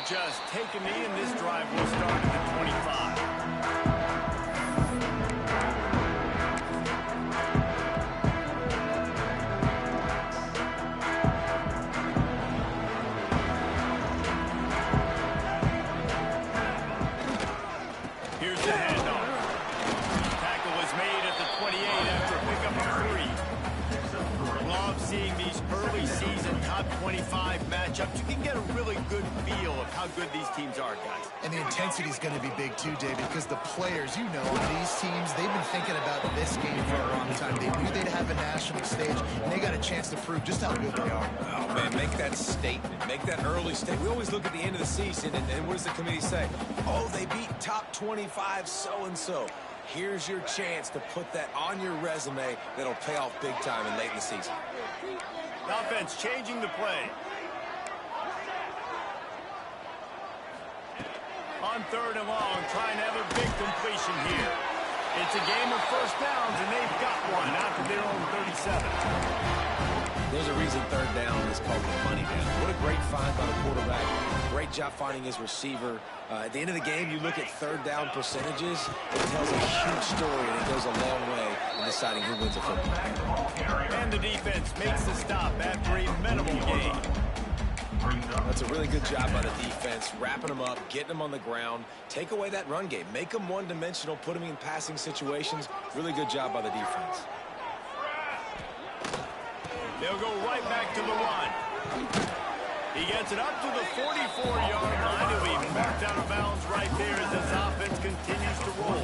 just take a knee, and this drive will start at the 25. Here's the handoff. Tackle was made at the 28 after a pickup of 3. Love seeing these early season top 25 matchups. You can get a really good feel of how good these teams are, guys. And the intensity is going to be big too, David, because the players, you know, on these teams, they've been thinking about this game for a long time. They knew they'd have a national stage, and they got a chance to prove just how good they are. Oh, man, make that statement. Make that early statement. We always look at the end of the season, and what does the committee say? Oh, they beat top 25 so-and-so. Here's your chance to put that on your resume that'll pay off big time and late in the season. Offense changing the play. On 3rd and long, trying to have a big completion here. It's a game of first downs, and they've got one after their own 37. There's a reason 3rd down is called the money down. What a great find by the quarterback. Great job finding his receiver. At the end of the game, you look at 3rd down percentages. It tells a huge story, and it goes a long way in deciding who wins a football. And the defense makes the stop after a minimal gain. That's a really good job by the defense, wrapping them up, getting them on the ground. Take away that run game. Make them one-dimensional, put them in passing situations. Really good job by the defense. They'll go right back to the run. He gets it up to the 44-yard line. He'll be marked out of bounds right there as this offense continues to roll.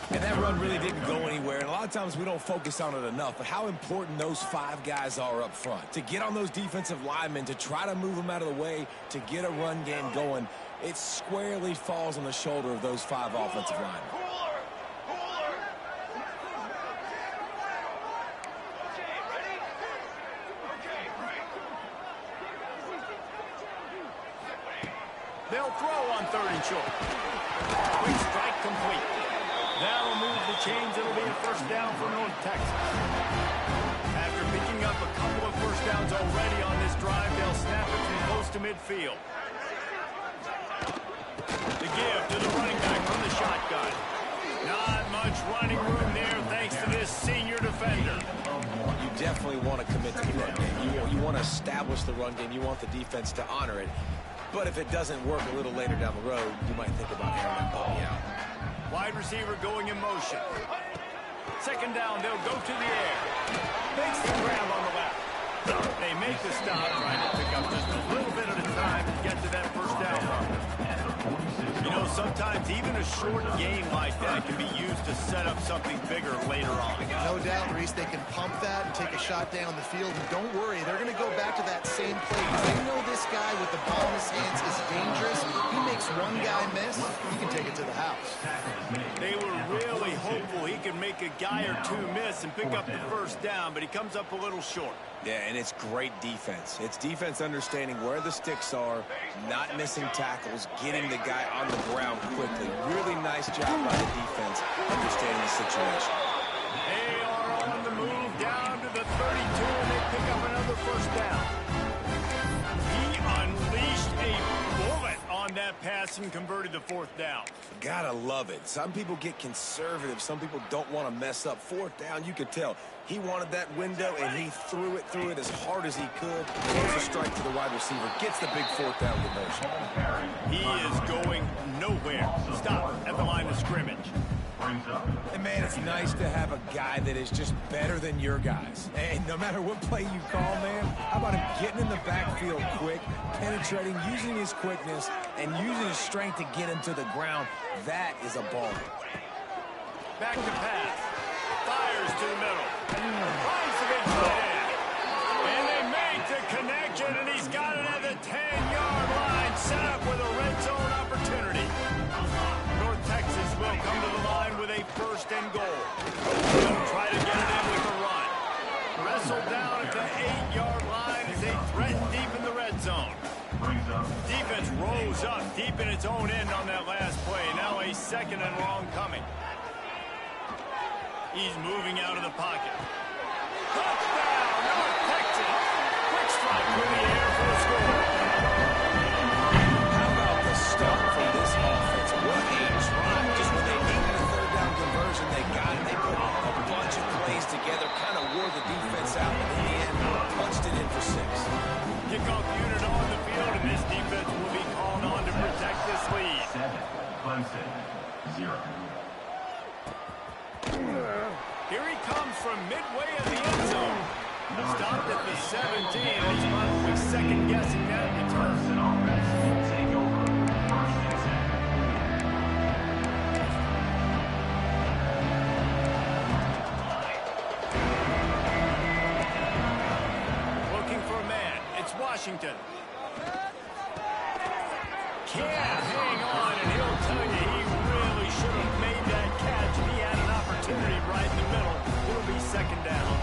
And that run really didn't go anywhere. And a lot of times we don't focus on it enough. But how important those 5 guys are up front. To get on those defensive linemen, to try to move them out of the way, to get a run game going, it squarely falls on the shoulder of those 5 offensive linemen. They'll throw on 3rd and short. Quick strike complete. That'll move the chains. It'll be a first down for North Texas. After picking up a couple of first downs already on this drive, they'll snap it from close to midfield. The give to the running back from the shotgun. Not much running room there thanks to this senior defender. You definitely want to commit to the run game. You want to establish the run game. You want the defense to honor it. But if it doesn't work a little later down the road, you might think about airing that puppy out. Wide receiver going in motion. 2nd down, they'll go to the air. Makes the grab on the left. They make the stop, trying to pick up just a little bit at a time to get to that first down marker. You know, sometimes even a short game like that can be used to set up something bigger later on. No doubt, Reese, they can pump that and take a shot down the field. And don't worry, they're going to go back to that same play. They know this guy with the ball in his hands is dangerous. He makes one guy miss, he can take it to the house. They were really hopeful he could make a guy or 2 miss and pick up the first down, but he comes up a little short. Yeah, and it's great defense. It's defense understanding where the sticks are, not missing tackles, getting the guy on the ground quickly. Really nice job by the defense understanding the situation. They are on the move down to the 32, and they pick up another first down. He unleashed a bullet on that pass and converted the 4th down. Gotta love it. Some people get conservative. Some people don't want to mess up. 4th down, you could tell. He wanted that window, and he threw it as hard as he could. Throws a strike to the wide receiver. Gets the big 4th down conversion. He is going nowhere. Stop at the line of scrimmage. And, man, it's nice to have a guy that is just better than your guys. And no matter what play you call, man, how about him getting in the backfield quick, penetrating, using his quickness, and using his strength to get him to the ground. That is a ball. Back to pass. Fires to the middle. Finds the big tight end. And they make the connection, and he's got it at the 10-yard line, set up with a red zone opportunity. North Texas will come to the line with a 1st and goal. They'll try to get it in with a run. Wrestled down at the 8-yard line as they threaten deep in the red zone. Defense rose up deep in its own end on that last play. Now a 2nd and long coming. He's moving out of the pocket. Touchdown, North Texas. Quick strike through the air for the score. 6. Kickoff unit on the field, and this defense will be called on to protect this lead. 7, Clemson, 0. Here he comes from midway of the end zone. Stopped at the 17, and he's probably second-guessing that return. Clemson offense will take over 1st and 10. Looking for a man. It's Washington. Can't hang on, and he'll tell you he really should have made that catch. He had an opportunity right in the middle. It'll be second down.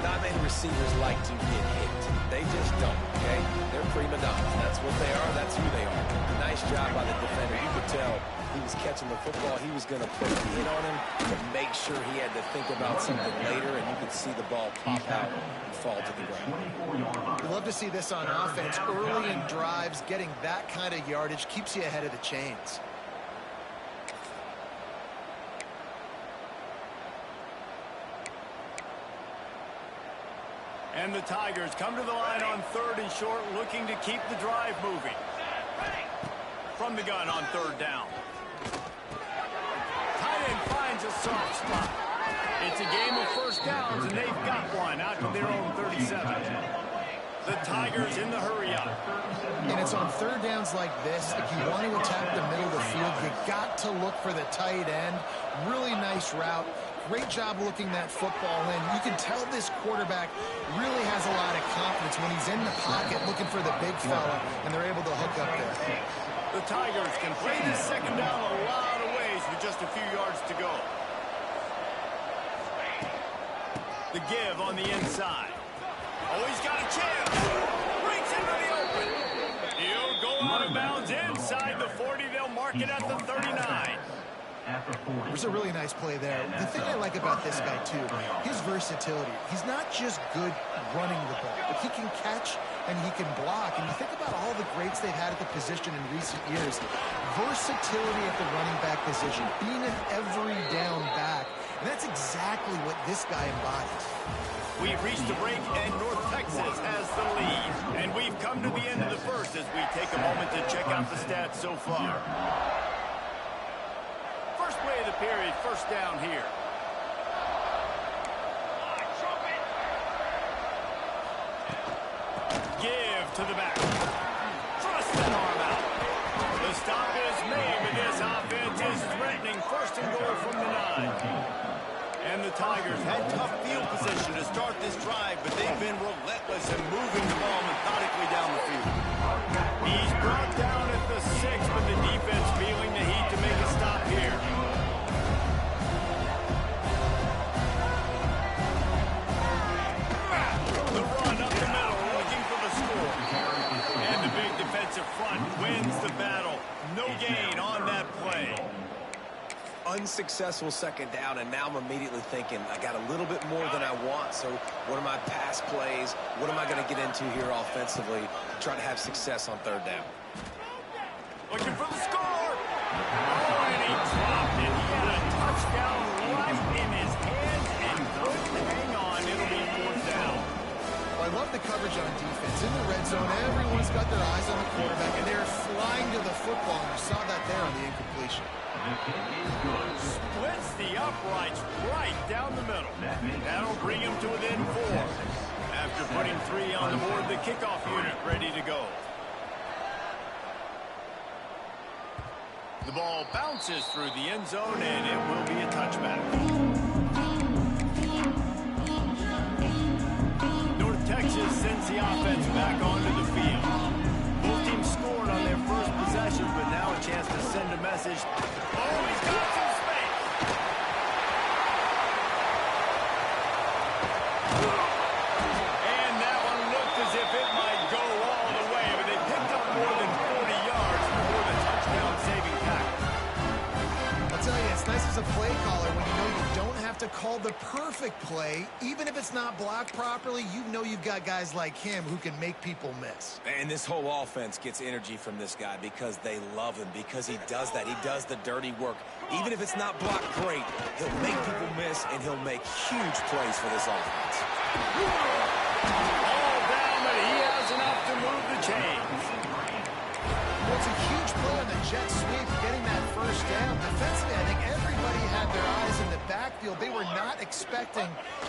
Not many receivers like to get hit. They just don't, okay? They're prima donnas. That's what they are. That's who they are. Nice job by the defender. You could tell he was catching the football. He was going to put a hit on him to make sure he had to think about something later, and you could see the ball pop out and fall to the ground. We love to see this on offense. Early in drives, getting that kind of yardage keeps you ahead of the chains. And the Tigers come to the line on 3rd and short, looking to keep the drive moving. From the gun on 3rd down. Tight end finds a soft spot. It's a game of first downs, and they've got one out to their own 37. The Tigers in the hurry-up. And it's on 3rd downs like this. If you want to attack the middle of the field, you got to look for the tight end. Really nice route. Great job looking that football in. You can tell this quarterback really has a lot of confidence when he's in the pocket looking for the big fella, and they're able to hook up there. The Tigers can play this second down a lot of ways with just a few yards to go. The give on the inside. Oh, he's got a chance. Breaks into the open. He'll go out of bounds inside the 40. They'll mark it at the 39. It was a really nice play there. The thing I like about this guy, too, his versatility. He's not just good running the ball, but he can catch and he can block. And you think about all the greats they've had at the position in recent years. Versatility at the running back position, being an every down back. And that's exactly what this guy embodies. We've reached a break, and North Texas has the lead. And we've come to the end of the first as we take a moment to check out the stats so far. First play of the period, first down here. Give to the back. Thrust that arm out. The stop is made, but this offense is threatening. First and goal from the 9. And the Tigers had tough field position to start this drive, but they've been relentless in moving the ball methodically down the field. He's brought down at the 6, but the defense feeling the heat to make a stop here. The run up the middle, looking for the score. And the big defensive front wins the battle. No gain on that play. Unsuccessful second down, and now I'm immediately thinking I got a little bit more than I want, so what are my pass plays? What am I going to get into here offensively to try to have success on 3rd down? Looking for the score. Oh, and he dropped it. He had a touchdown right in his hands and couldn't hang on. It'll be 4th down. Well, I love the coverage on defense. In the red zone, everyone's got their eyes on the quarterback, and they're flying to the football, and you saw that there on the incompletion. Splits the uprights right down the middle. That'll bring him to within 4. After putting 3 on the board, the kickoff unit ready to go. The ball bounces through the end zone, and it will be a touchback. North Texas sends the offense back onto the field. Both teams scored on their first possession, but now a chance to send a message. Oh, he's got some space. And that one looked as if it might go all the way, but they picked up more than 40 yards before the touchdown-saving tackle. I'll tell you, it's nice as a play caller when you know you don't have to call the perfect play. Even if it's not blocked properly, you know you've got guys like him who can make people miss. And this whole offense gets energy from this guy because they love him, because he does that. He does the dirty work. Even if it's not blocked great, he'll make people miss, and he'll make huge plays for this offense. All down the to move the chains. Well, it's a huge play on the jet sweep, getting that first down. Defensively, I think everybody had their eyes in the backfield. They were not expecting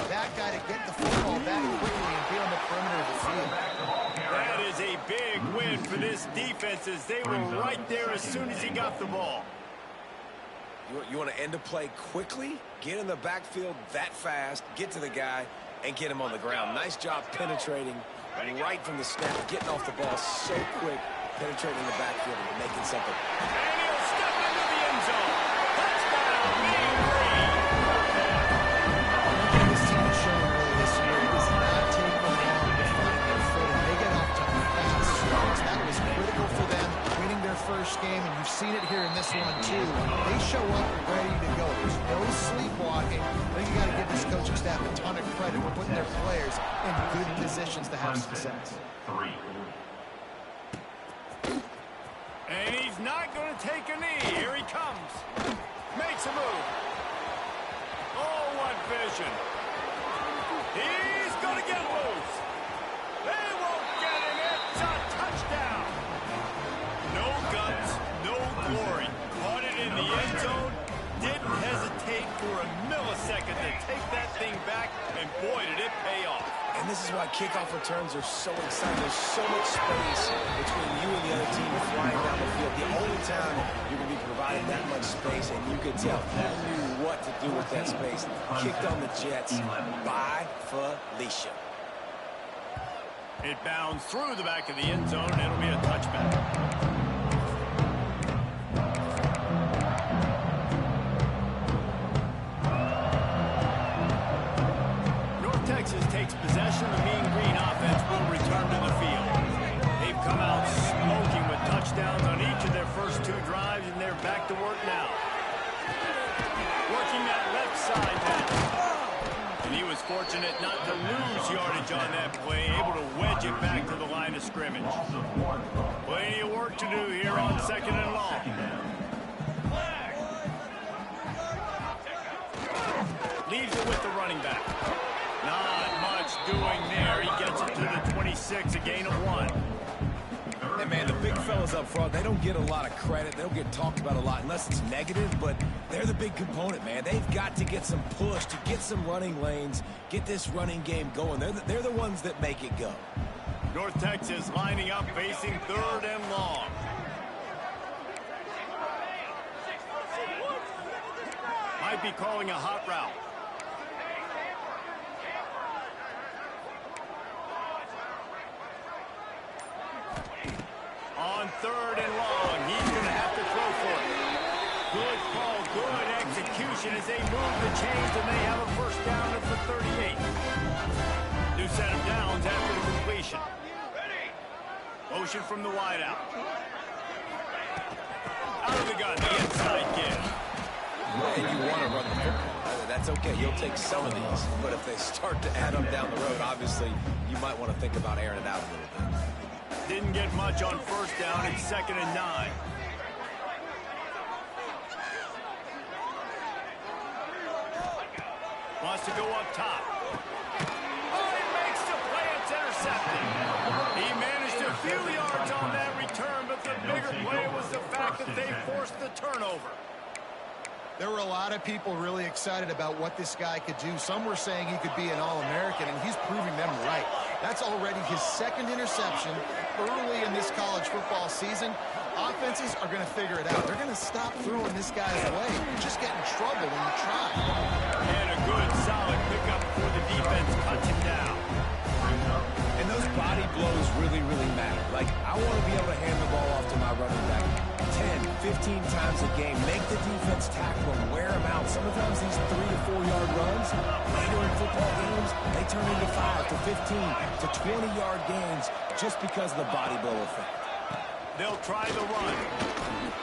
that guy to get the football that quickly and be on the perimeter of the field. That is a big win for this defense as they were right there as soon as he got the ball. You want to end a play quickly, get in the backfield that fast, get to the guy, and get him on the ground. Nice job penetrating right from the snap, getting off the ball so quick, penetrating the backfield and making something. And he'll step into the end zone. Touchdown, Mean Green. This team has shown early this year. It does not take them long to find their footing. They get off to fast starts. That was critical for them, winning their first game, and you've seen it here in this one, too. They show up ready to go. There's no sleepwalking. I think you got to give this coaching staff a ton of credit for putting their players in good positions to have success. 3. And he's not going to take a knee. Here he comes. Makes a move. Oh, what vision. He's going to get loose. They won't get him. It's a touchdown. No guts, no glory. Caught it in the end zone. Didn't hesitate for a millisecond to take that thing back, and boy, did it pay off. And this is why kickoff returns are so exciting. There's so much space between you and the other team flying down the field. The only time you're going to be provided that much space, and you could tell he knew what to do with that space. Kicked on the Jets by Felicia. It bounds through the back of the end zone, and it'll be a touchback. Texas takes possession. The Mean Green offense will return to the field. They've come out smoking with touchdowns on each of their first 2 drives, and they're back to work now. Working that left side pass. And he was fortunate not to lose yardage on that play, able to wedge it back to the line of scrimmage. Plenty of work to do here on 2nd and long. Leaves it with the running back. Not much doing there. He gets it to the 26, a gain of 1. And, man, the big fellas up front, they don't get a lot of credit. They don't get talked about a lot unless it's negative, but they're the big component, man. They've got to get some push, to get some running lanes, get this running game going. They're the ones that make it go. North Texas lining up, facing 3rd and long. Might be calling a hot route. On 3rd and long, he's going to have to throw for it. Good call, good execution as they move the chains, and they have a first down at the 38. New set of downs after the completion. Motion from the wideout. Out of the gun, the inside give. And you want to run the football. That's okay. You'll take some of these. But if they start to add up down the road, obviously, you might want to think about airing it out a little bit. Didn't get much on first down. It's 2nd and 9. Wants to go up top. Oh, he makes the play. It's intercepted. He managed a few yards on that return, but the bigger play was the fact that they forced the turnover. There were a lot of people really excited about what this guy could do. Some were saying he could be an All-American, and he's proving them right. That's already his 2nd interception early in this college football season. Offenses are going to figure it out. They're going to stop throwing this guy's way. You just get in trouble when you try. And a good, solid pickup before the defense cuts him down. And those body blows really, really matter. Like, I want to be able to hand the ball off to my running back 10, 15 times a game. Make the defense tackle him, wear him out. Sometimes these 3 to 4 yard runs, later in football games, they turn into 5 to 15 to 20 yard gains just because of the body blow effect. They'll try the run.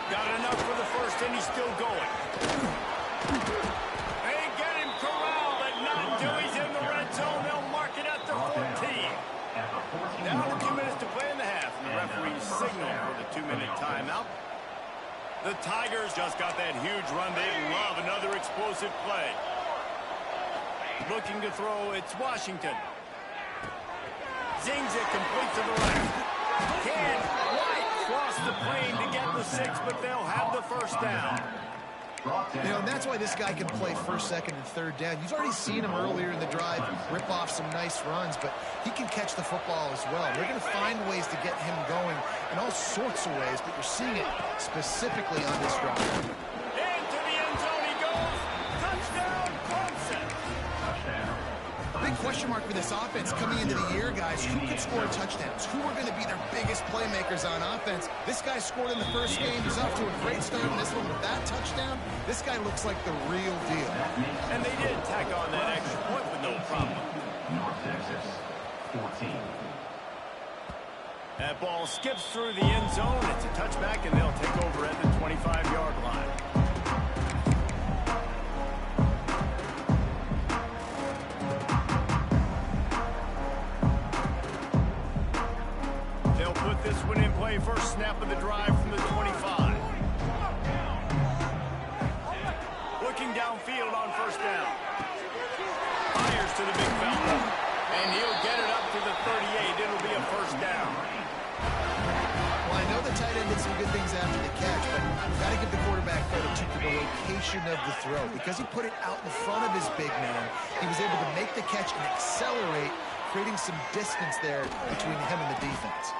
Got enough for the first, and he's still going. They get him corralled, but not until he's in the red zone. They'll mark it at the 14. Down to 2 minutes to play in the half, and the referee signaled for the 2-minute timeout. The Tigers just got that huge run. They love another explosive play. Looking to throw, it's Washington. Zings it complete to the left. Can't quite cross the plane to get the 6, but they'll have the first down. You know, and that's why this guy can play first, second, and third down. You've already seen him earlier in the drive rip off some nice runs, but he can catch the football as well. They're going to find ways to get him going in all sorts of ways, but you're seeing it specifically on this drive. Into the end zone he goes. Touchdown, Clemson. Big question mark for this offense coming into the year, guys. Who could score touchdowns? Who are going to be their biggest playmakers on offense? This guy scored in the first game. He's off to a great start in this one with that touchdown. This guy looks like the real deal. And they did tack on that extra point with no problem. North Texas, 14. That ball skips through the end zone. It's a touchback, and they'll take over at the 25-yard line. This one in play, first snap of the drive from the 25. Looking downfield on first down. Fires to the big fella. And he'll get it up to the 38. It'll be a first down. Well, I know the tight end did some good things after the catch, but you've got to give the quarterback credit to the location of the throw. Because he put it out in front of his big man, he was able to make the catch and accelerate, creating some distance there between him and the defense.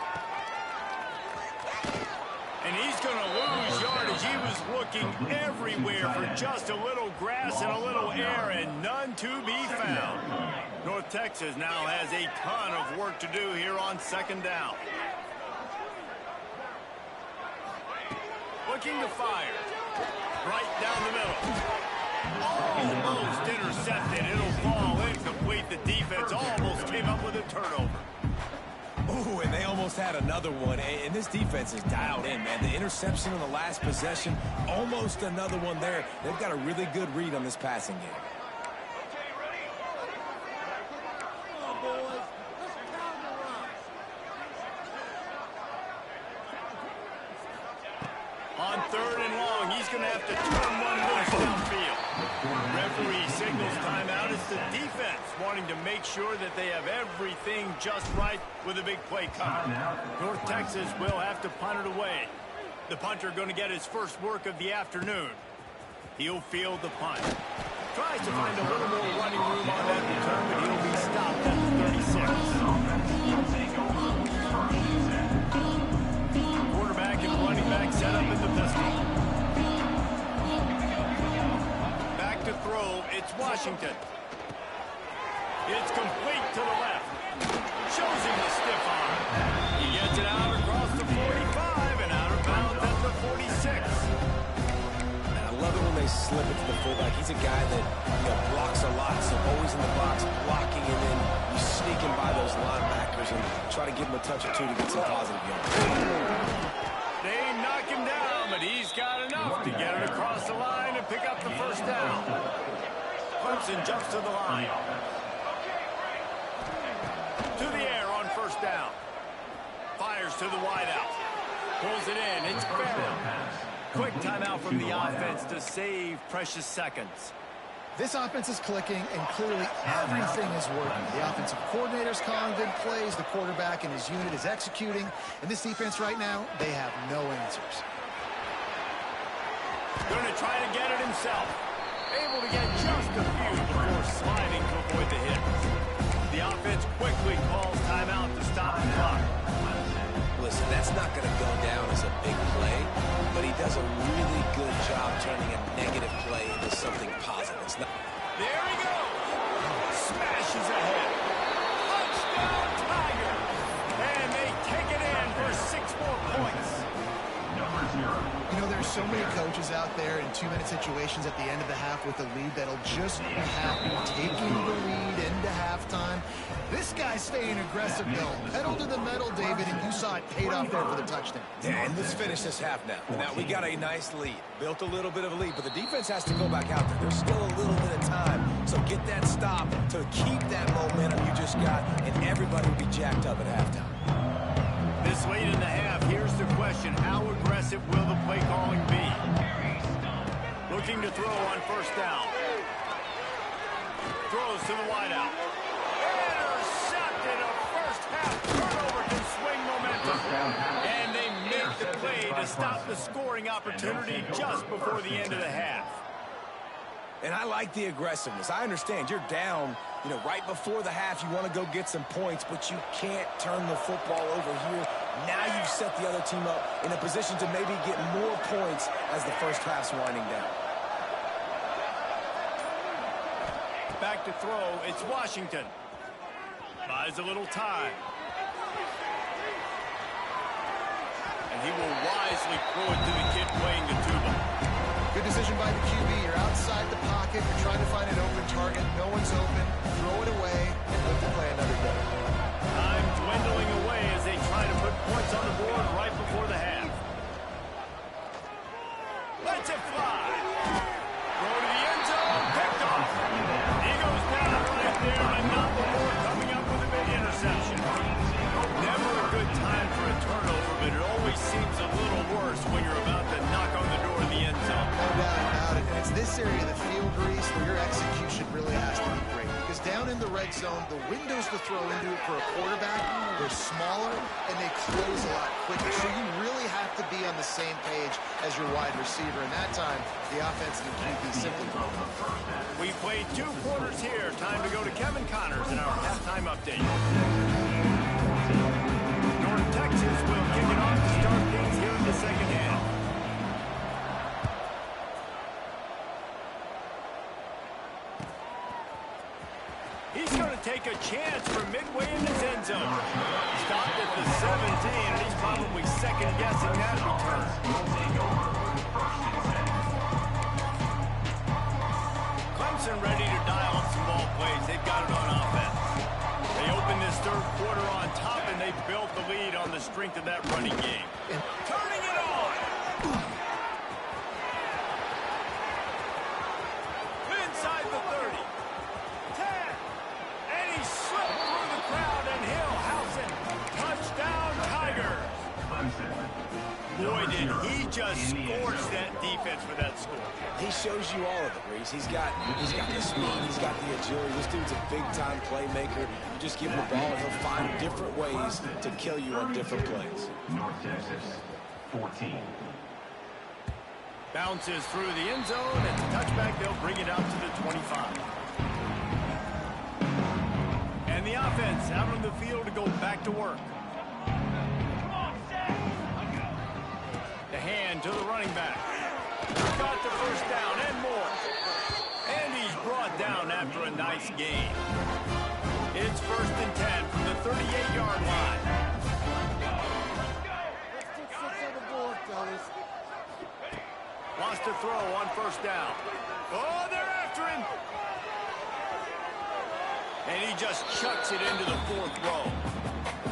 And he's going to lose yardage. He was looking everywhere for just a little grass and a little air, and none to be found. North Texas now has a ton of work to do here on second down. Looking to fire. Right down the middle. Almost intercepted. It'll fall incomplete. The defense almost came up with a turnover. Ooh, and they almost had another one, and this defense is dialed in, man. The interception on the last possession, almost another one there. They've got a really good read on this passing game. On third and long, he's going to have to turn one loose downfield. Referee signals timeout. It's the defense wanting to make sure that they have everything just right with a big play coming. North Texas will have to punt it away. The punter going to get his first work of the afternoon. He'll field the punt. Tries to find a little more running room on that return, but he'll be stopped at the 36. Quarterback and running back set up in the pistol. Back to throw, it's Washington. It's complete to the left. Shows him the stiff arm. He gets it out across the 45 and out of bounds at the 46. And I love it when they slip it to the fullback. He's a guy that blocks a lot, so always in the box, blocking, and then you sneaking by those linebackers and try to give him a touch or two to get some positive yards. They knock him down, but he's got enough to get it across the line and pick up the first down. Clemson jumps to the line. To the air on first down. Fires to the wideout. Pulls it in. It's Farrell. Quick timeout from the offense to save precious seconds. This offense is clicking, and clearly everything is working. The offensive coordinator's calling good plays. The quarterback and his unit is executing. And this defense right now, they have no answers. Going to try to get it himself. Able to get just a few before sliding to avoid the hit. The offense quickly calls timeout to stop the clock. Listen, that's not going to go down as a big play, but he does a really good job turning a negative play into something positive. It's not... There he goes. Smashes ahead. Touchdown, Tiger. And they take it in for 6 more points. Number 0. You know, there's so many coaches out there in 2-minute situations at the end of the half with the lead that'll just be happy taking the lead into halftime. This guy's staying aggressive, though. Pedal to the metal, David, and you saw it paid off there for the touchdown. Yeah, and let's finish this half now. Now, we got a nice lead. Built a little bit of a lead, but the defense has to go back out there. There's still a little bit of time. So get that stop to keep that momentum you just got, and everybody will be jacked up at halftime. This late in the half, here's the question. How aggressive will the play calling be? Looking to throw on first down. Throws to the wideout. Intercepted, a first half Turnover can swing momentum. And they make the play to stop the scoring opportunity just before the end of the half. And I like the aggressiveness. I understand you're down, right before the half. You want to go get some points, but you can't turn the football over here. Now you've set the other team up in a position to maybe get more points as the first half's winding down. Back to throw, it's Washington. Buys a little time. And he will wisely throw it to the kid playing the tuba. Good decision by the QB. You're outside the pocket. You're trying to find an open target. No one's open. Throw it away and look to play another day. Time dwindling away as they try to put points on the board right before the half. Let's it fly. Throw to the end zone. Picked off. He goes down right there, and not before coming up with a big interception. Never a good time for a turnover, but it always seems a little worse when you're about to knock on the door of the end zone. No doubt about it. And it's this area of the field, Reese, where your execution really has to be great. Because down in the red zone, the windows to throw into it for a quarterback, they're smaller and they close a lot quicker. So you really have to be on the same page as your wide receiver. And that time, the offense and the QB simply broke. We played 2 quarters here. Time to go to Kevin Connors in our halftime update. North Texas will kick it off to start things here in the second half. He's going to take a chance from midway in his end zone. Stopped at the 17, and he's probably second-guessing that return. Clemson ready to dial up some ball plays. They've got it on offense. They open this third quarter on top, and they built the lead on the strength of that running game. Turning it on! Inside the 30. 10. And he slipped through the crowd, and Hill house it. Touchdown, Tigers. Boy, did he just scorch that defense for that score. He shows you all of it, Reese. He's got the speed, he's got the agility. This dude's a big-time playmaker. You just give him the ball, and he'll find different ways to kill you on different plays. North Texas, 14. Bounces through the end zone, and the touchback, they'll bring it out to the 25. And the offense out on the field to go back to work. The hand to the running back. Got the first down and more. And he's brought down after a nice gain. It's 1st and 10 from the 38-yard line. Lost a throw on 1st down. Oh, they're after him. And he just chucks it into the 4th row.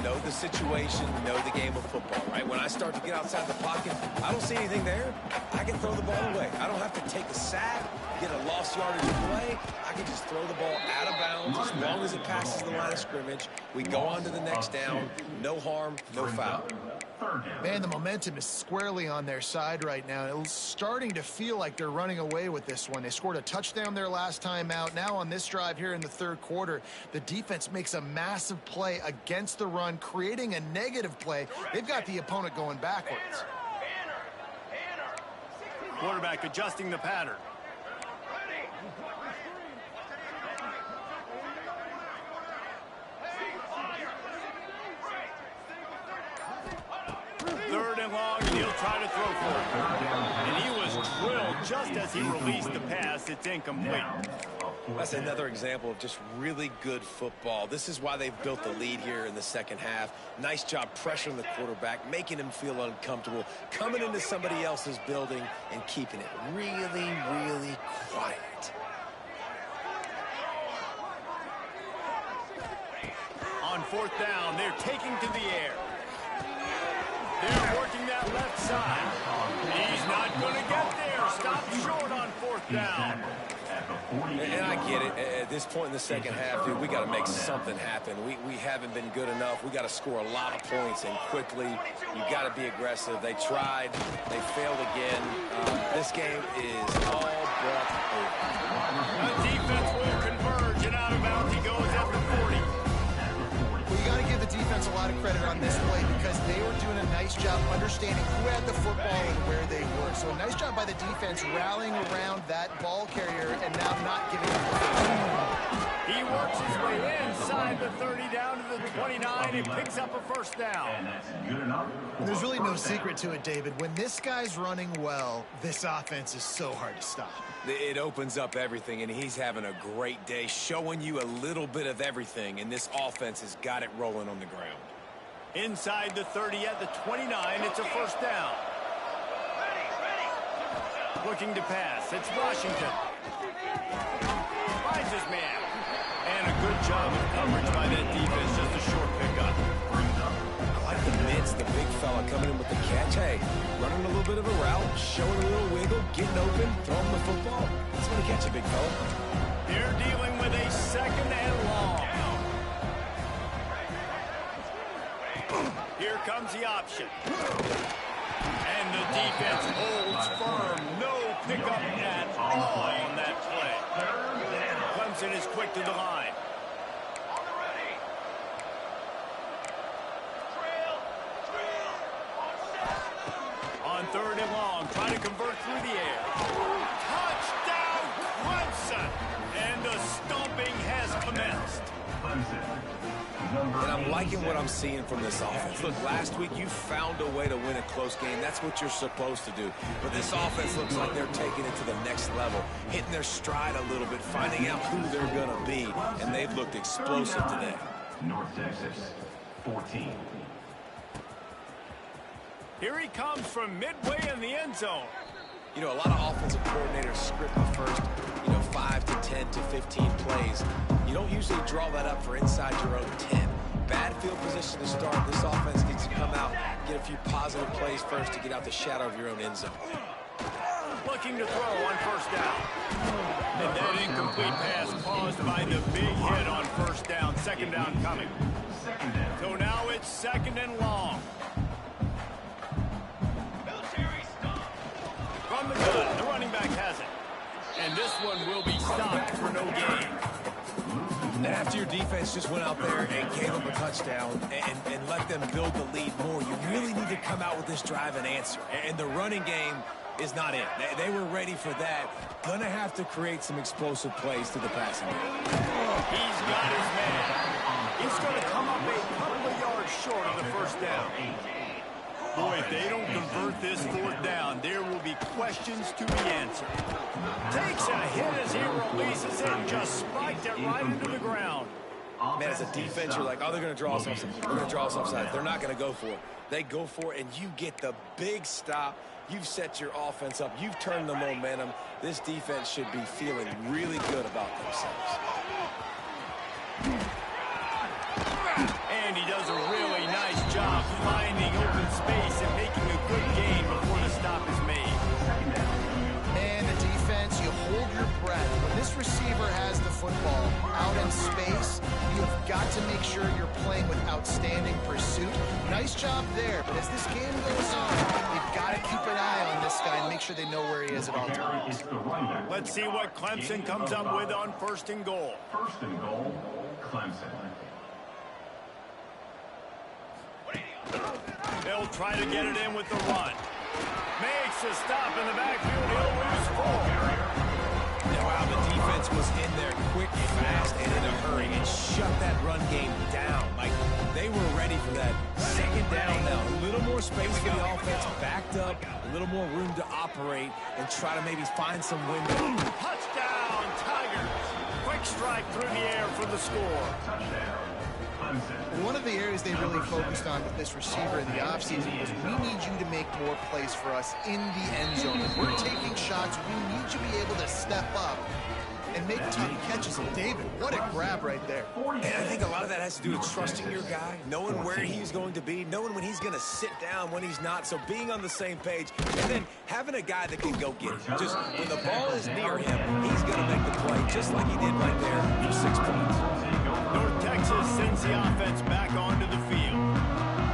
Know the situation, know the game of football, right? When I start to get outside the pocket, I don't see anything there. I can throw the ball away. I don't have to take a sack, get a lost yardage play. I can just throw the ball out of bounds as long as it passes the line of scrimmage. We go on to the next down. No harm, no foul. Man, the momentum is squarely on their side right now. It's starting to feel like they're running away with this one. They scored a touchdown their last time out. Now on this drive here in the 3rd quarter, the defense makes a massive play against the run, creating a negative play. They've got the opponent going backwards. Quarterback adjusting the pattern. Third and long, and he'll try to throw for it. And he was drilled just as he released the pass. It's incomplete. That's another example of just really good football. This is why they've built the lead here in the second half. Nice job pressuring the quarterback, making him feel uncomfortable, coming into somebody else's building and keeping it really, really quiet. On 4th down, they're taking to the air. They're working that left side. He's not going to get there. Stop short on 4th down. And I get it. At this point in the second half, dude, we got to make something happen. We haven't been good enough. We got to score a lot of points and quickly. You got to be aggressive. They tried. They failed again. This game is all but over. The defense will converge, and out of bounds he goes at the 40. Well, you got to give the defense a lot of credit on this play because they were doing a nice job understanding who had the football and where they were. So a nice job by the defense rallying around that ball carrier and now not giving up the first. He works his way inside the 30 down to the 29 and picks up a first down. And that's good enough. There's really no secret to it, David. When this guy's running well, this offense is so hard to stop. It opens up everything, and he's having a great day, showing you a little bit of everything, and this offense has got it rolling on the ground. Inside the 30 at the 29, it's a first down. Looking to pass, it's Washington. Finds his man. And a good job of coverage by that defense, just a short pickup. I like the mids, the big fella coming in with the catch. Hey, running a little bit of a route, showing a little wiggle, getting open, throwing the football. That's going to catch a big fella. They're dealing with a second and long. Here comes the option. And the defense holds firm. No pickup at all on that play. Clemson is quick to the line. On third and long, trying to convert through the air. Touchdown, Clemson! And the stomping has commenced. And I'm liking what I'm seeing from this offense. Look, last week you found a way to win a close game. That's what you're supposed to do. But this offense looks like they're taking it to the next level, hitting their stride a little bit, finding out who they're going to be. And they've looked explosive today. North Texas, 14. Here he comes from midway in the end zone. You know, a lot of offensive coordinators script the first, 5 to 10 to 15 plays. You don't usually draw that up for inside your own 10. Bad field position to start. This offense needs to come out, get a few positive plays first to get out the shadow of your own end zone. Looking to throw on first down. And that incomplete pass caused by the big hit on first down. Second down coming. So now it's second and long. From the gun, the running back has it. And this one will be stopped for no gain. And after your defense just went out there and gave them a touchdown and let them build the lead more, you really need to come out with this drive and answer. And the running game is not it. They were ready for that. Gonna have to create some explosive plays to the passing game. He's got his man. He's going to come up a couple of yards short of the first down. Boy, if they don't convert this fourth down, there will be questions to be answered. Takes a hit as he releases it and just spiked it right into the ground. Man, as a defense, you're like, oh, they're going to draw us offside. They're going to draw us offside. They're not going to go for it. They go for it, and you get the big stop. You've set your offense up. You've turned the momentum. This defense should be feeling really good about themselves. And he does a really nice job finding open space and making a good gain before the stop is made. Man, the defense, you hold your breath. When this receiver has the football out in space, you have got to make sure you're playing with outstanding pursuit. Nice job there, but as this game goes on, you've got to keep an eye on this guy and make sure they know where he is at all times. Let's see what Clemson comes up with on first and goal. First and goal, Clemson. They'll try to get it in with the run. Makes a stop in the backfield. He'll lose 4. Now, wow, the defense was in there quick, fast, and in a hurry and shut that run game down. Like, they were ready for that second down now. A little more space for the offense, backed up, a little more room to operate and try to maybe find some window. Touchdown, Tigers. Quick strike through the air for the score. Touchdown, Clemson. And one of the areas they really focused on with this receiver in the offseason was we need you to make more plays for us in the end zone. If we're taking shots, we need you to be able to step up and make tough catches. And David, what a grab right there. And I think a lot of that has to do with trusting your guy, knowing where he's going to be, knowing when he's going to sit down, when he's not. So being on the same page, and then having a guy that can go get it. Just when the ball is near him, he's going to make the play, just like he did right there for 6 points. North Texas sends the offense back onto the field.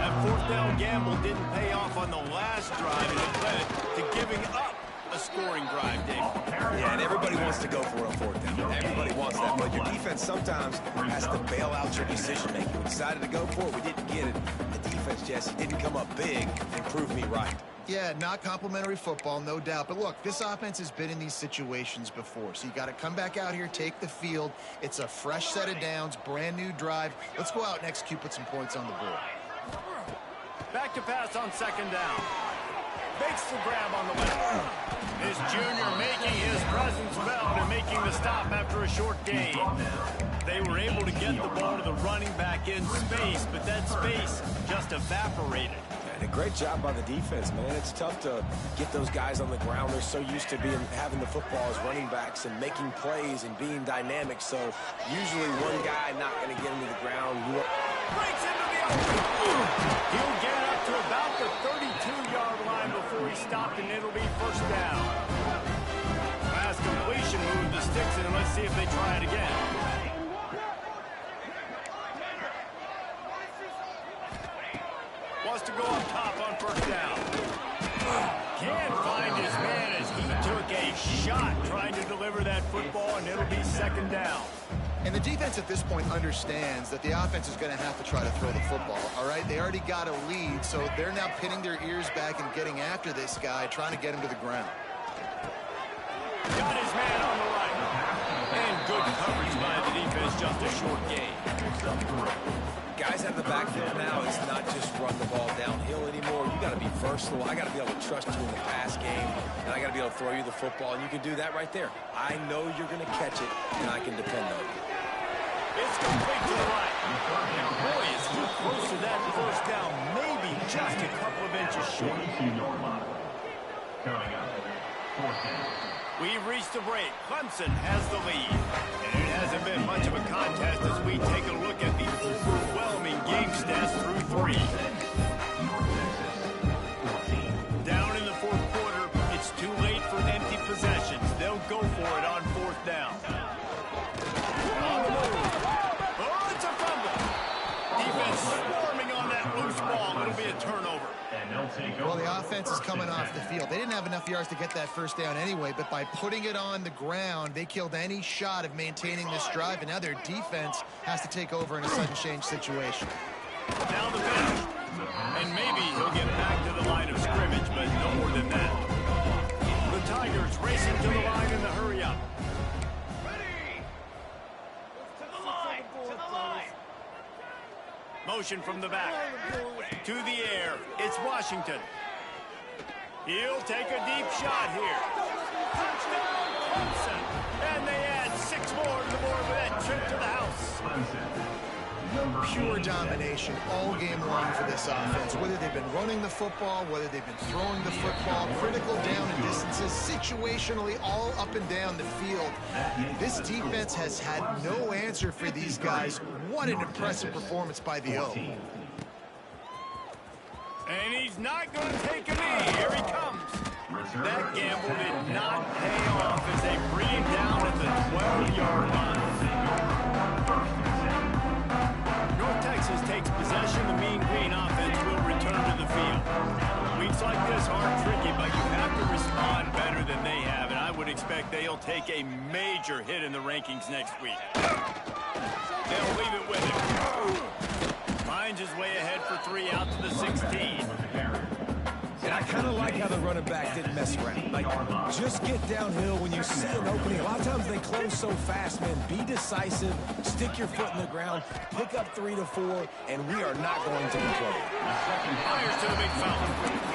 That fourth down gamble didn't pay off on the last drive, and it led to giving up a scoring drive, Dave. Yeah, and everybody wants to go for it on fourth down. Everybody wants that, but your defense sometimes has to bail out your decision-making. When decided to go for it. We didn't get it. The defense, Jesse, didn't come up big and prove me right. Yeah, not complimentary football, no doubt. But look, this offense has been in these situations before. So you got to come back out here, take the field. It's a fresh set of downs, brand new drive. Let's go out and execute, put some points on the board. Back to pass on second down. Makes the grab on the left. This junior making his presence felt and making the stop after a short gain. They were able to get the ball to the running back in space, but that space just evaporated. And a great job by the defense, man. It's tough to get those guys on the ground. They're so used to having the football as running backs and making plays and being dynamic. So usually one guy not going to get him to the ground. Breaks into the open. He'll get up to about the 32-yard line before he stopped, and it'll be first down. Pass completion, move the sticks, and let's see if they try it again. Wants to go up top on first down. Can't find his man as he took a shot trying to deliver that football, and it'll be second down. And the defense at this point understands that the offense is going to have to try to throw the football, all right? They already got a lead, so they're now pinning their ears back and getting after this guy, trying to get him to the ground. Got his man on the right. And good coverage by the defense, just a short gain. Guys out of the backfield now, it's not just run the ball downhill anymore. You got to be versatile. I got to be able to trust you in the pass game, and I got to be able to throw you the football, and you can do that right there. I know you're going to catch it, and I can depend on you. It's complete to the right. Boy, is he close to that first down, maybe just a couple of inches short. Coming up, fourth down. We've reached the break. Clemson has the lead. And it hasn't been much of a contest as we take a look at the overwhelming game stats through three. Down in the fourth quarter, it's too late for empty possessions. They'll go for it on fourth down. On the move. Oh, it's a fumble. Defense swarming on that loose ball. It'll be a turnover. Well, the offense is coming off the field. They didn't have enough yards to get that first down anyway, but by putting it on the ground, they killed any shot of maintaining this drive, and now their defense has to take over in a sudden change situation. Down the bench. And maybe he'll get back to the line of scrimmage, but no more than that. The Tigers racing to the line in the hurry-up. Motion from the back. To the air. It's Washington. He'll take a deep shot here. Touchdown, Clemson. And they add 6 more to the board with that trip to the house. Pure domination all game long for this offense. Whether they've been running the football, whether they've been throwing the football, critical down and distances, situationally all up and down the field. This defense has had no answer for these guys. What an impressive performance by the O. And he's not going to take a knee. Here he comes. That gamble did not pay off as they bring him down at the 12-yard line. North Texas takes possession. The Mean Green offense will return to the field. Weeks like this aren't tricky, but you have to respond better than they have, and I would expect they'll take a major hit in the rankings next week. They'll leave it with him. Finds his way ahead for 3 out to the 16. And I kind of like how the running back didn't mess around. Like, just get downhill when you see an opening. A lot of times they close so fast, man. Be decisive, stick your foot in the ground, pick up 3 to 4, and we are not going to be trouble. Fires to the big foul.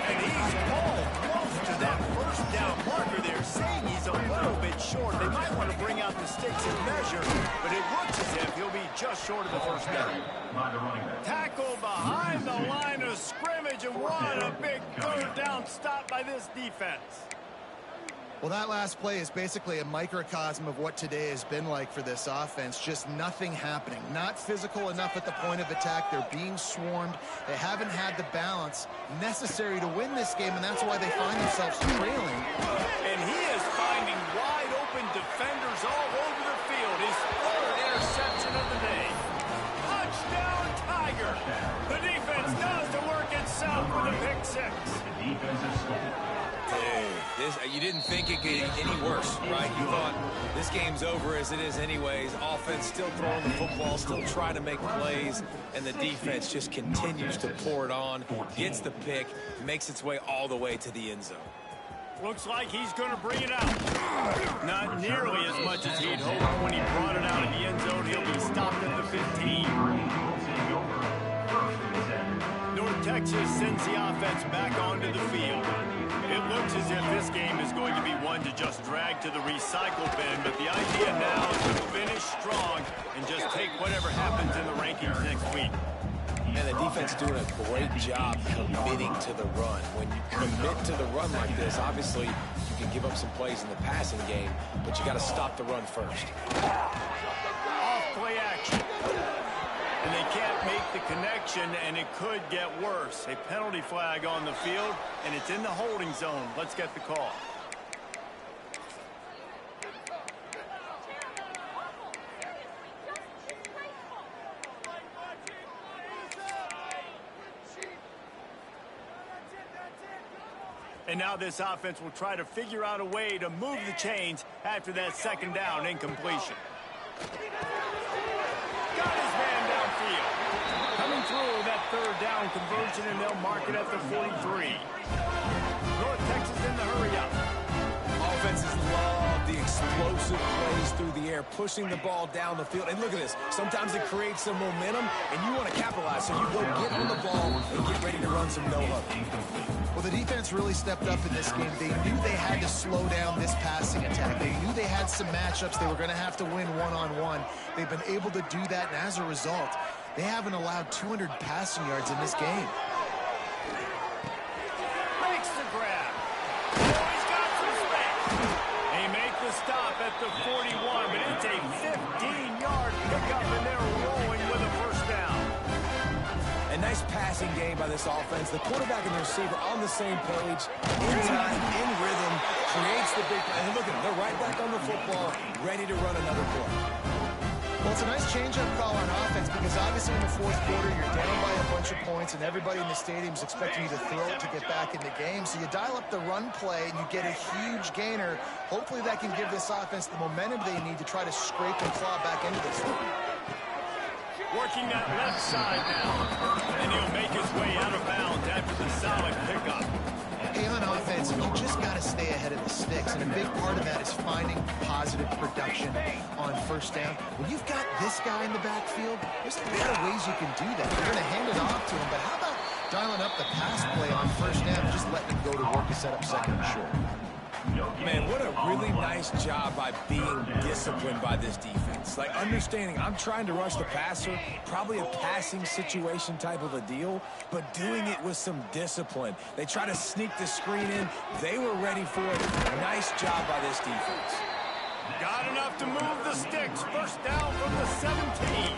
And he's close to that first down marker there, saying he's a little bit short. They might want to bring out the sticks and measure, but it looks as if he'll be just short of the first down. Tackle behind the line of scrimmage, and what a big third down stop by this defense. Well, that last play is basically a microcosm of what today has been like for this offense. Just nothing happening. Not physical enough at the point of attack. They're being swarmed. They haven't had the balance necessary to win this game, and that's why they find themselves trailing. And he is finding wide open defenders all over the field. His 3rd interception of the day. Touchdown, Tiger. The defense does the work itself with a pick 6. The defensive score. Hey. You didn't think it could get any worse, right? You thought this game's over as it is anyways. Offense still throwing the football, still trying to make plays, and the defense just continues to pour it on, gets the pick, makes its way all the way to the end zone. Looks like he's going to bring it out. Not nearly as much as he'd hoped when he brought it out of the end zone. He'll be stopped at the 15. North Texas sends the offense back onto the field. It looks as if this game is going to be one to just drag to the recycle bin, but the idea now is to finish strong and just take whatever happens in the rankings next week. And the defense doing a great job committing to the run. When you commit to the run like this, obviously you can give up some plays in the passing game, but you got to stop the run first. Off play action. And they can't make the connection, and it could get worse. A penalty flag on the field, and it's in the holding zone. Let's get the call. And now this offense will try to figure out a way to move the chains after that second down incompletion. Got his man downfield. Coming through that third down conversion, and they'll mark it at the 43. North Texas in the hurry up. Offenses love the explosive plays through the air, pushing the ball down the field. And look at this. Sometimes it creates some momentum, and you want to capitalize. So you go get on the ball and get ready to run some no-huddle. Well, the defense really stepped up in this game. They knew they had to slow down this passing attack. They knew they had some matchups they were going to have to win one-on-one. They've been able to do that, and as a result, they haven't allowed 200 passing yards in this game. Makes the grab. Oh, he's got some space. They make the stop at the 41, but it's a 15-yard pickup, and they're rolling with a first down. A nice passing game by this offense. The quarterback and the receiver on the same page, in time, in rhythm, creates the big play. And look at them. They're right back on the football, ready to run another play. Well, it's a nice change-up call on offense because obviously in the fourth quarter, you're down by a bunch of points and everybody in the stadium is expecting you to throw it to get back in the game. So you dial up the run play and you get a huge gainer. Hopefully that can give this offense the momentum they need to try to scrape and claw back into this one. Working that left side now. And he'll make his way out of bounds after the solid pickup. Hey, on offense, you just got to stay ahead of the sticks, and a big part of that is finding positive production on first down. When you've got this guy in the backfield, there's a lot of ways you can do that. You're going to hand it off to him, but how about dialing up the pass play on first down and just letting him go to work to set up second and short? Man, what a really nice job by being disciplined by this defense. Like, understanding I'm trying to rush the passer, probably a passing situation type of a deal, but doing it with some discipline. They try to sneak the screen in. They were ready for it. Nice job by this defense. Got enough to move the sticks. First down from the 17.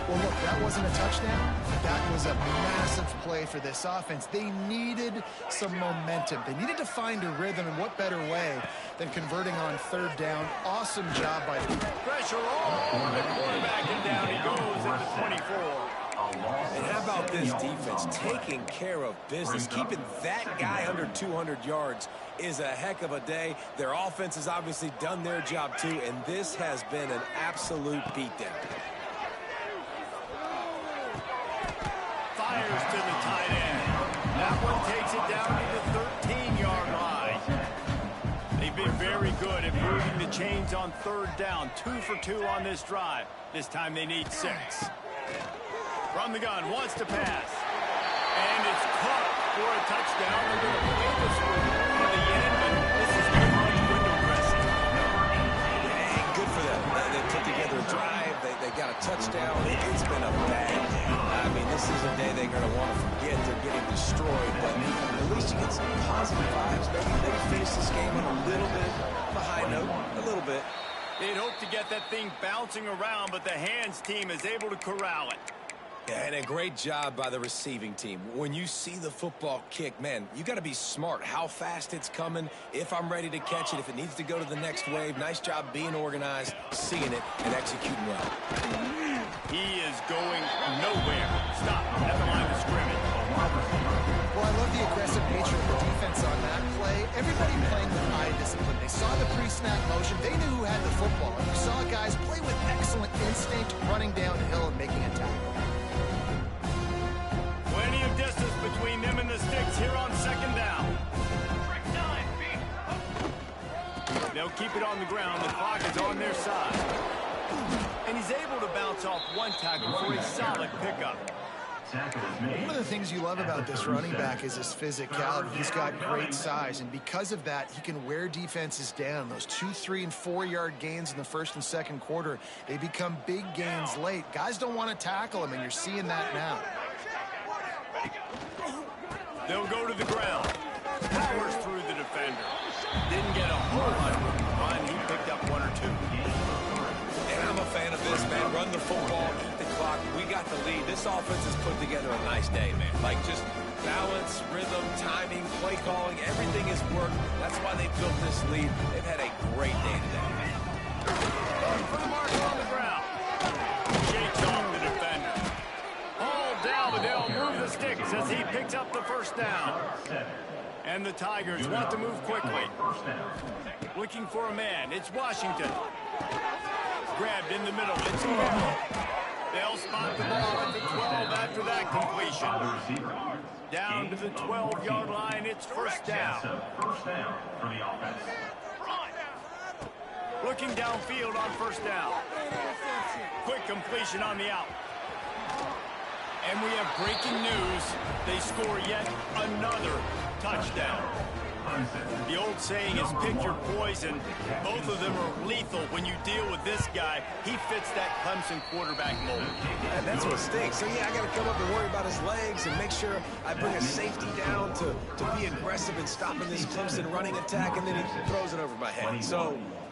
Well, look, that wasn't a touchdown. That was a massive play for this offense. They needed some momentum. They needed to find a rhythm, and what better way than converting on third down. Awesome job by the Pressure on the quarterback, and down he goes at the 24. And how about this defense taking care of business? Keeping that guy under 200 yards is a heck of a day. Their offense has obviously done their job too, and this has been an absolute beatdown. Fires to the tight end. That one takes it down to the 13-yard line. They've been very good at moving the chains on third down. 2 for 2 on this drive. This time they need 6. From the gun, wants to pass. And it's caught for a touchdown. They're going to play this one to the end, but this is too much window dressing. Hey, good for them. They put together a drive. They got a touchdown. It's been a bad day. I mean, this is a day they're going to want to forget. They're getting destroyed, but at least you get some positive vibes. Maybe they finish this game on a little bit of a high note, a little bit. They'd hope to get that thing bouncing around, but the hands team is able to corral it. Yeah, and a great job by the receiving team. When you see the football kick, man, you got to be smart how fast it's coming, if I'm ready to catch it, if it needs to go to the next wave. Nice job being organized, seeing it, and executing well. He is going nowhere. Stop at the line of scrimmage. Well, I love the aggressive nature of the defense on that play. play, everybody playing with eye discipline. They saw the pre-snap motion. They knew who had the football. And you saw guys play with excellent instinct, running downhill and making a tackle. Plenty of distance between them and the sticks here on second down. They'll keep it on the ground. The clock is on their side. And he's able to bounce off one tackle for a solid pickup. One of the things you love about this running back is his physicality. He's got great size, and because of that, he can wear defenses down. Those 2-, 3-, and 4-yard gains in the first and second quarter, they become big gains late. Guys don't want to tackle him, and you're seeing that now. They'll go to the ground. Powers through the defender. Didn't get a whole lot of run. He picked up one or two. And I'm a fan of this, man. Run the football, eat the clock. We got the lead. This offense has put together a nice day, man. Like just balance, rhythm, timing, play calling, everything has worked. That's why they built this lead. They've had a great day today. Going for the marker on the ground. Shakes off the defender. Hauled down, but they'll move the sticks as he picks up the first down. And the Tigers want to move quickly. Looking for a man. It's Washington. Grabbed in the middle. It's Carroll. They'll spot the ball at the 12 after that completion. Down to the 12-yard line. It's first down. Looking downfield on first down. Quick completion on the out. And we have breaking news. They score yet another touchdown. The old saying is pick your poison. Both of them are lethal when you deal with this guy. He fits that Clemson quarterback mold. And that's what stinks. So, yeah, I got to come up and worry about his legs and make sure I bring a safety down to be aggressive in stopping this Clemson running attack, and then he throws it over my head.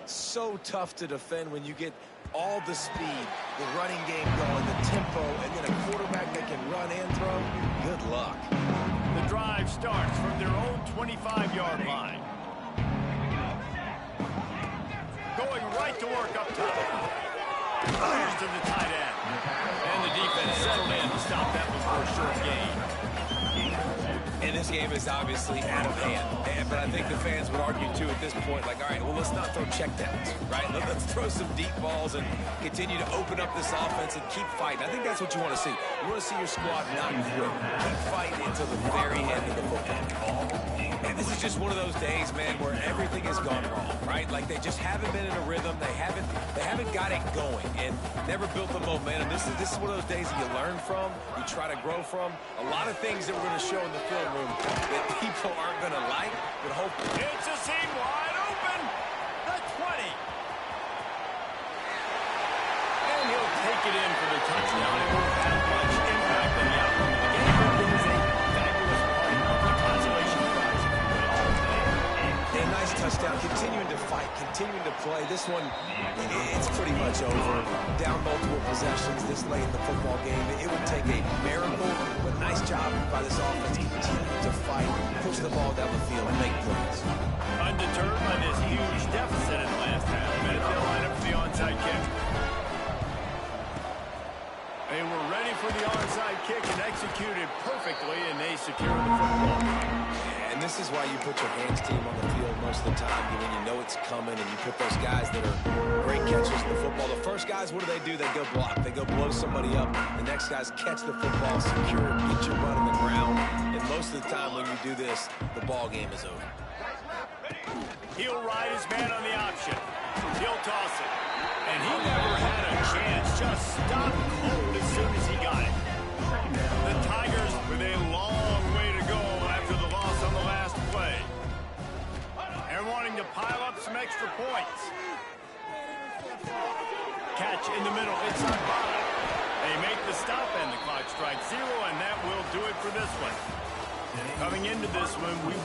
So tough to defend when you get all the speed, the running game going, the tempo, and then a quarterback that can run and throw. Good luck. The drive starts from their own 25-yard line. Going right to work up top. Fires to the tight end. And the defense settled in to stop that one for a short gain. And this game is obviously out of hand. But I think the fans would argue, too, at this point, like, all right, well, let's not throw checkdowns, right? Let's throw some deep balls and continue to open up this offense and keep fighting. I think that's what you want to see. You want to see your squad not quit. Keep fighting until the very end of the football. And this is just one of those days, man, where everything has gone wrong, right? Like, they just haven't been in a rhythm. They haven't got it going and never built the momentum. This is one of those days that you learn from, you try to grow from. A lot of things that we're going to show in the film room that people aren't going to like, but hopefully. It's a seam wide open. The 20. And he'll take it in for the touchdown. It won't have much impact on the outcome of the game. It was a fabulous part of the consolation prize. A nice touchdown, continuing to fight, continuing to play. This one, it's pretty much over. Down multiple possessions this late in the football game. It would take a miracle, but nice job by this offense. Continue to fight, push the ball down the field, and make plays. Undeterred by this huge deficit in the last half minute, they'll line up for the onside kick. They were ready for the onside kick and executed perfectly, and they secured the football. And this is why you put your hands team on the field most of the time, when you know it's coming, and you put those guys that are great catchers in the football. The first guys, what do? They go block. They go blow somebody up. The next guys catch the football, secure it, get your butt on the ground. And most of the time when you do this, the ball game is over. He'll ride his man on the option. He'll toss it. And he never had a chance. Just stopped cold as soon as he got it. The Tigers with a long way to go after the loss on the last play. And wanting to pile up some extra points. Catch in the middle. It's on bottom. They make the stop and the clock strikes 0, and that will do it for this one. Coming into this one, we